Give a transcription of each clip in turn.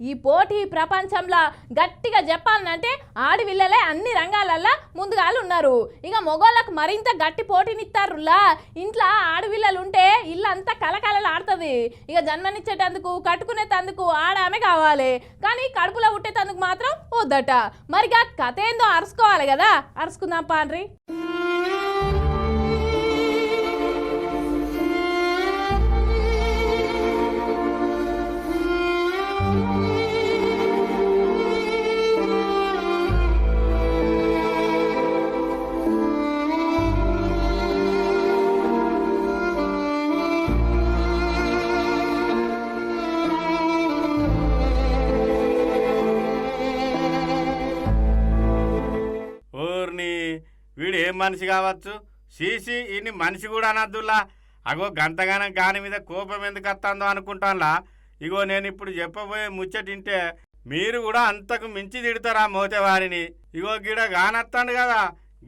ఈ పోటీ ప్రపంచంలో గట్టిగా చెప్పాలంటే ఆడవిల్లలే అన్ని రంగాలల్లో ముందుగాలు ఉన్నారు. ఇక మొగోళ్ళకు మరింత గట్టి పోటీనిస్తారులా. ఇంట్లో ఆడవిల్లలు ఉంటే ఇల్లంతా కలకలలు ఆడుతుంది. ఇక జన్మనిచ్చేటందుకు కట్టుకునేటందుకు ఆడామే కావాలి, కానీ కడుపులో పుట్టేటందుకు మాత్రం వద్దట. మరిగా కథ ఏందో అరుసుకోవాలి కదా, అరుసుకుందాం పాండ్రి. వీడు ఏం మనిషి కావచ్చు, సీసీ ఇన్ని మనిషి కూడా అనద్దులా. అగో గంతగానం గాని మీద కోపం ఎందుకు వస్తుందో అనుకుంటానులా. ఇగో నేను ఇప్పుడు చెప్పబోయే ముచ్చటింటే మీరు కూడా అంతకు మించి తిడతారా మోతేవారిని. ఇగో గిడ గానత్తాడు కదా,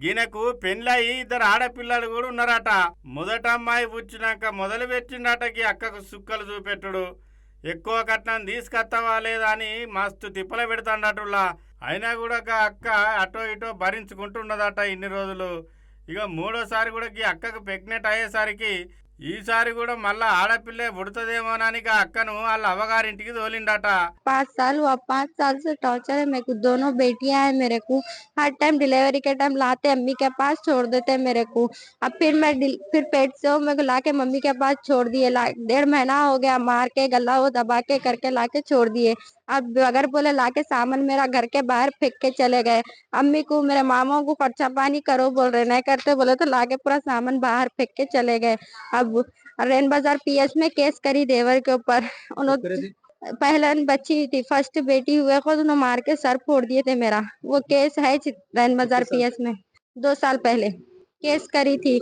గినకు పెళ్ళయి 2 ఆడపిల్లలు కూడా ఉన్నారట. మొదట అమ్మాయి పుచ్చినాక మొదలు పెట్టిండటకి అక్కకు సుక్కలు చూపెట్టుడు, ఎక్కువ కట్నం తీసుకొస్తావా లేదా అని మస్తు తిప్పల పెడతాడటులా. అయినా కూడా అక్క అటో ఇటో భరించుకుంటున్నదట ఇన్ని రోజులు. ఇక 3వసారి కూడా అక్కకు ప్రెగ్నెంట్ అయ్యేసరికి ఈసారి కూడా మళ్ళా ఆడపిల్లే పుడుతుందేమోనని అక్కను వాళ్ళ అవ్వగారింటికి తోలిండట. 5 साल हुआ, 5 साल से टॉर्चर है मेरे को। दोनों बेटियां हैं मेरे को। हर टाइम डिलीवरी के टाइम लाते अम्मी के पास छोड़ देते मेरे को। अब फिर पेट से मेरे को लाके मम्मी के पास छोड़ दिए। 1.5 महीना हो गया, मार के गला वो दबा के करके लाके छोड़ दिए। अब अगर बोले लाके सामान मेरा घर के बाहर फेंक के चले गए। अम्मी को मेरे मामा को खर्चा पानी करो बोल रहे, नहीं करते बोले तो लाके पूरा सामान बाहर फेंक के चले गए। अब रेन बाजार पीएस में केस करी देवर के ऊपर। उन्होंने पहले बच्ची थी, फर्स्ट बेटी हुए को उन्होंने मार के सर फोड़ दिए थे मेरा। वो केस है रैन बाजार पीएस में। 2 साल पहले केस करी थी,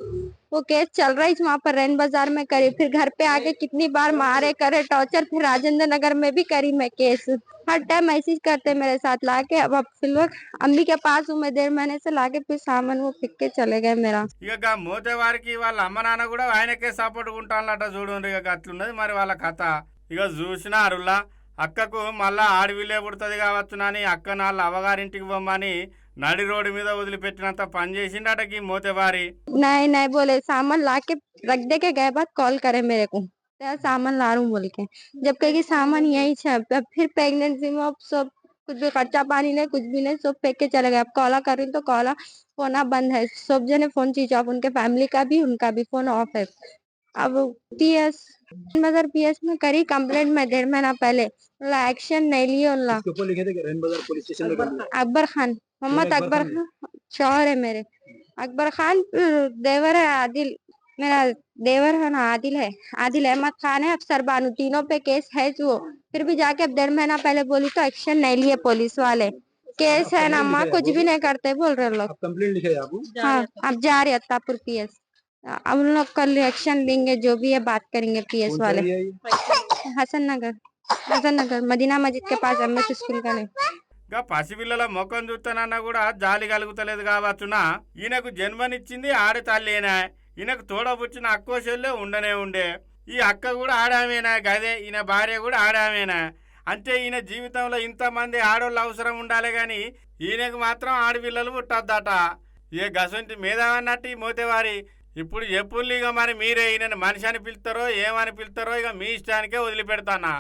वो केस चल रही थी वहाँ पर रैन बाजार में करी। फिर घर पे आके कितनी बार मारे करे टॉर्चर। फिर राजेंद्र नगर में भी करी मैं केस। हर टाइम ऐसे करते मेरे साथ लाके। अब फिर लोग अम्मी के पास हूँ मैं 1.5 महीने से, लाके फिर सामान वो फेंक के चले गए मेरा। ఇక మోతే వారికి వాళ్ళ అమ్మ నాన్న కూడా ఆయనకే సపోర్ట్ ఉంటానట. చూడండి ఇక అట్లున్నది మరి వాళ్ళ కథ. ఇక చూసిన అరులా అక్కకు మళ్ళా ఆడవిల్లే పుడుతుంది కావచ్చునని అక్క వాళ్ళ అవ్వగారింటికి పొమ్మని నడి రోడ్డు మీద వదిలిపెట్టినంత పని చేసిండటకి మోతేవారి. नहीं नहीं बोले सामान लाके रख दे के गए, बाद कॉल करे मेरे को तेरा सामान ला रहा हूँ बोल के। जब कहे सामान यही है। फिर प्रेगनेंसी में अब सब कुछ भी खर्चा पानी नहीं, कुछ भी नहीं, सब फेंक के चले गए। अब कॉला कर रही तो कॉला फोन बंद है। सब जने फोन स्विच ऑफ, उनके फैमिली का भी उनका भी फोन ऑफ है। अब पीएस बाजार पीएस में करी कंप्लेंट में 1.5 महीना पहले, एक्शन नहीं लिए उनला। अकबर खान, मोहम्मद अकबर खान शौहर है मेरे। अकबर खान देवर है आदिल, मेरा देवर है ना आदिल है, आदिल अहमद खान है, अफसर बानू, तीनों पे केस है जो। फिर भी जाके अब 1.5 महीना पहले बोली तो एक्शन नहीं लिए पुलिस वाले। केस है ना अम्मा, कुछ भी नहीं करते बोल रहे लोग। कंप्लेंट लिखे आप? हाँ अब जा रहे अत्तापुर पीएस। अब उन लोग कल एक्शन लेंगे, जो भी है बात करेंगे पीएस वाले। हसन नगर मदीना मस्जिद के पास एमएस स्कूल का नहीं। గా పసిపిల్లల ముఖం చూస్తానన్నా కూడా జాలి కలుగుతలేదు కావచ్చునా. ఈయనకు జన్మనిచ్చింది ఆడ తల్లేనా, ఈయనకు తోడబుచ్చిన అక్కో చెల్లె ఉండనే ఉండే. ఈ అక్క కూడా ఆడామేనా, గదే ఈయన భార్య కూడా ఆడామేనా. అంటే ఈయన జీవితంలో ఇంతమంది ఆడోళ్ళు అవసరం ఉండాలి కానీ ఈయనకు మాత్రం ఆడపిల్లలు పుట్టద్దట. ఏ గసంటి మీద అన్నట్టు ఈ మోతేవారి. ఇప్పుడు చెప్పుల్లి ఇక మరి మీరే ఈయనని మనిషి అని పిలుస్తారో ఏమని పిలుస్తారో ఇక మీ ఇష్టానికే వదిలిపెడతానా.